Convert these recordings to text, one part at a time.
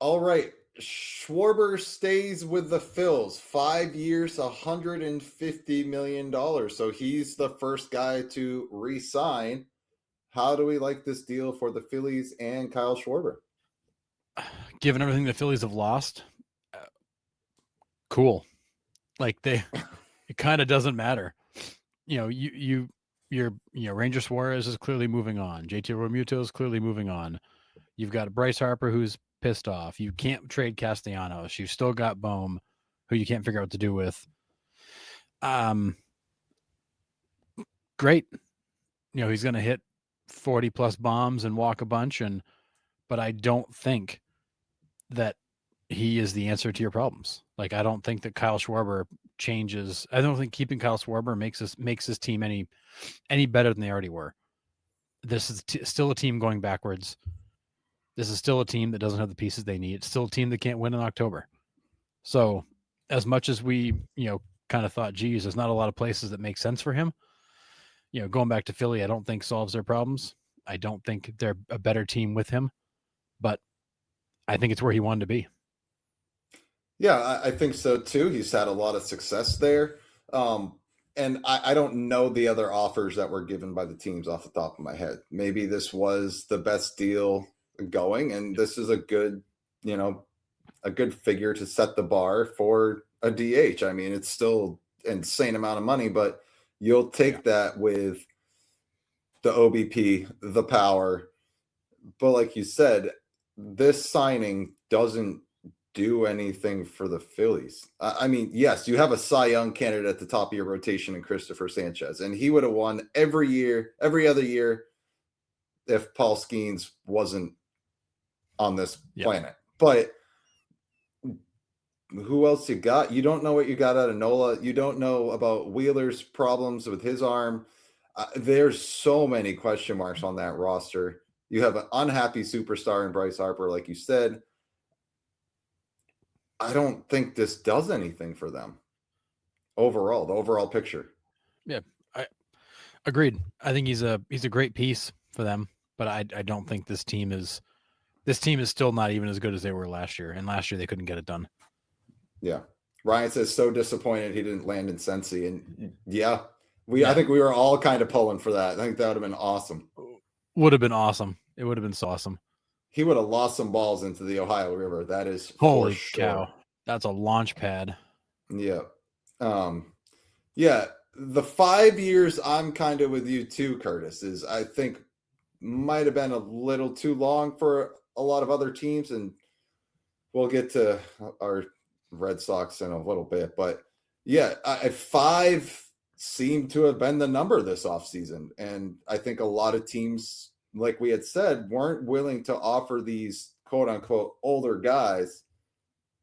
All right. Schwarber stays with the Phils 5 years, $150 million. So he's the first guy to re-sign. How do we like this deal for the Phillies and Kyle Schwarber? Given everything the Phillies have lost, cool. Like it kind of doesn't matter. Ranger Suarez is clearly moving on. JT Realmuto is clearly moving on. You've got Bryce Harper who's pissed off. You can't trade Castellanos. You've still got Bohm, who you can't figure out what to do with. Great. He's going to hit 40 plus bombs and walk a bunch, but I don't think that he is the answer to your problems. Like, I don't think that Kyle Schwarber changes. I don't think keeping Kyle Schwarber makes his team any better than they already were. This is still a team going backwards. This is still a team that doesn't have the pieces they need. It's still a team that can't win in October. So, as much as we, kind of thought, geez, there's not a lot of places that make sense for him. Going back to Philly, I don't think solves their problems. I don't think they're a better team with him, but I think it's where he wanted to be. Yeah, I think so too. He's had a lot of success there. And I don't know the other offers that were given by the teams off the top of my head. Maybe this was the best deal going, and this is a good figure to set the bar for a DH. I mean, it's still an insane amount of money, but you'll take that with the OBP, the power. But like you said, this signing doesn't do anything for the Phillies. I mean, yes, you have a Cy Young candidate at the top of your rotation in Christopher Sanchez, and he would have won every other year, if Paul Skeens wasn't on this planet. But who else you got? You don't know what you got out of Nola. You don't know about Wheeler's problems with his arm. There's so many question marks on that roster. You have an unhappy superstar in Bryce Harper, like you said. I don't think this does anything for them overall, the overall picture. Yeah, I agreed. I think he's a great piece for them, but I don't think this team is still not even as good as they were last year. And last year they couldn't get it done. Yeah. Ryan says so disappointed he didn't land in Cincy. And I think we were all kind of pulling for that. I think that would have been awesome. Would have been awesome. It would have been so awesome. He would have lost some balls into the Ohio River. That is holy for sure. Cow. That's a launch pad. Yeah. The 5 years I'm kind of with you too, Curtis, is I think might have been a little too long for a lot of other teams. And we'll get to our Red Sox in a little bit, but 5 seemed to have been the number this offseason. And I think a lot of teams, like we had said, weren't willing to offer these quote unquote older guys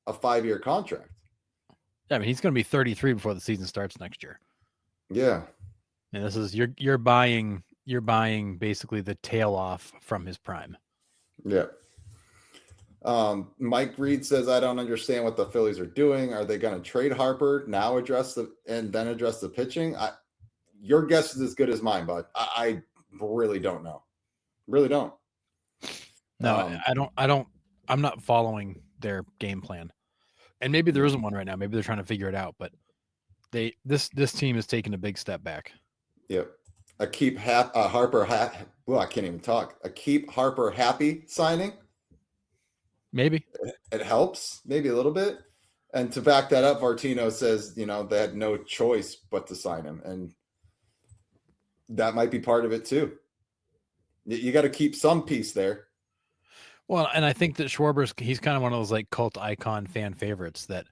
a 5-year contract. Yeah, I mean, he's going to be 33 before the season starts next year. Yeah. And this is you're buying basically the tail off from his prime. Yeah. Mike Reed says, I don't understand what the Phillies are doing. Are they going to trade Harper now, and then address the pitching? Your guess is as good as mine, bud. I really don't know. Really don't. No, I'm not following their game plan. And maybe there isn't one right now. Maybe they're trying to figure it out, but this team is taking a big step back. Yep. A keep Harper well, I can't even talk. A keep Harper happy signing. Maybe it helps, maybe a little bit. And to back that up, Vartino says, they had no choice but to sign him. And that might be part of it too. You got to keep some piece there. Well, and I think that he's kind of one of those like cult icon fan favorites that,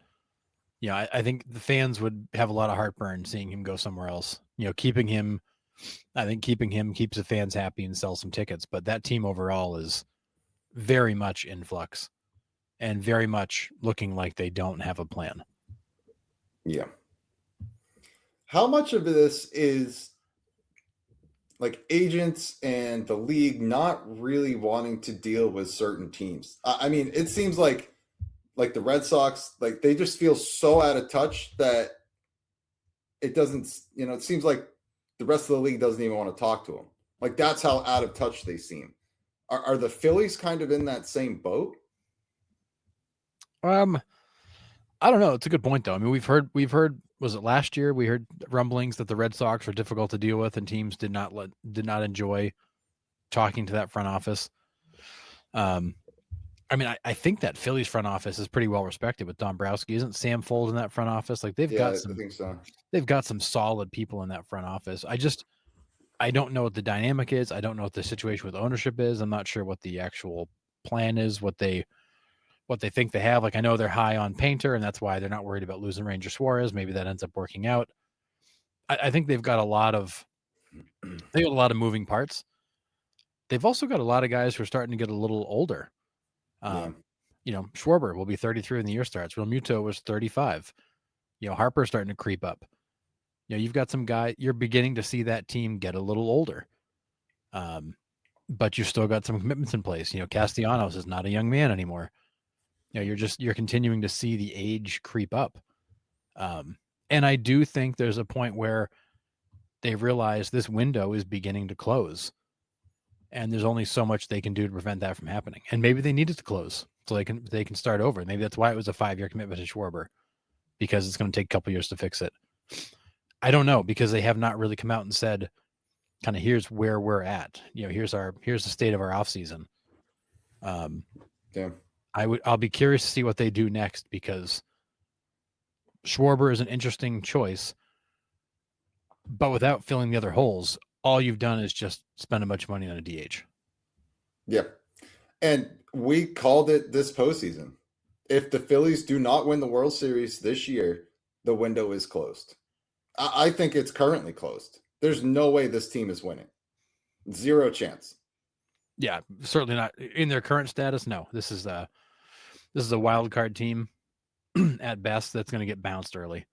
I think the fans would have a lot of heartburn seeing him go somewhere else. Keeping him keeps the fans happy and sells some tickets. But that team overall is very much in flux and very much looking like they don't have a plan. Yeah. How much of this is like agents and the league not really wanting to deal with certain teams? I mean, it seems like the Red Sox, like they just feel so out of touch that it doesn't, it seems like the rest of the league doesn't even want to talk to them. Like that's how out of touch they seem. Are the Phillies kind of in that same boat? I don't know. It's a good point though. I mean, we've heard. Was it last year? We heard rumblings that the Red Sox were difficult to deal with, and teams did not enjoy talking to that front office. I mean, I think that Phillies front office is pretty well respected with Dombrowski. Isn't Sam Fold in that front office? Like Yeah, I think so. They've got some solid people in that front office. I don't know what the dynamic is. I don't know what the situation with ownership is. I'm not sure what the actual plan is, what they think they have. Like, I know they're high on Painter, and that's why they're not worried about losing Ranger Suarez. Maybe that ends up working out. I think they've got a lot of moving parts. They've also got a lot of guys who are starting to get a little older. Schwarber will be 33 when the year starts. Real Muto was 35. Harper's starting to creep up. You've got some guy. You're beginning to see that team get a little older. But you've still got some commitments in place. Castellanos is not a young man anymore. You're continuing to see the age creep up. And I do think there's a point where they realize this window is beginning to close. And there's only so much they can do to prevent that from happening. And maybe they need it to close so they can start over. Maybe that's why it was a 5-year commitment to Schwarber, because it's going to take a couple years to fix it. I don't know, because they have not really come out and said, kind of, here's where we're at. Here's the state of our offseason. I'll be curious to see what they do next, because Schwarber is an interesting choice, but without filling the other holes, all you've done is just spend a bunch of money on a DH. Yep. And we called it this postseason. If the Phillies do not win the World Series this year, the window is closed. I think it's currently closed. There's no way this team is winning. Zero chance. Yeah, certainly not in their current status. No, this is a wild card team at best that's going to get bounced early.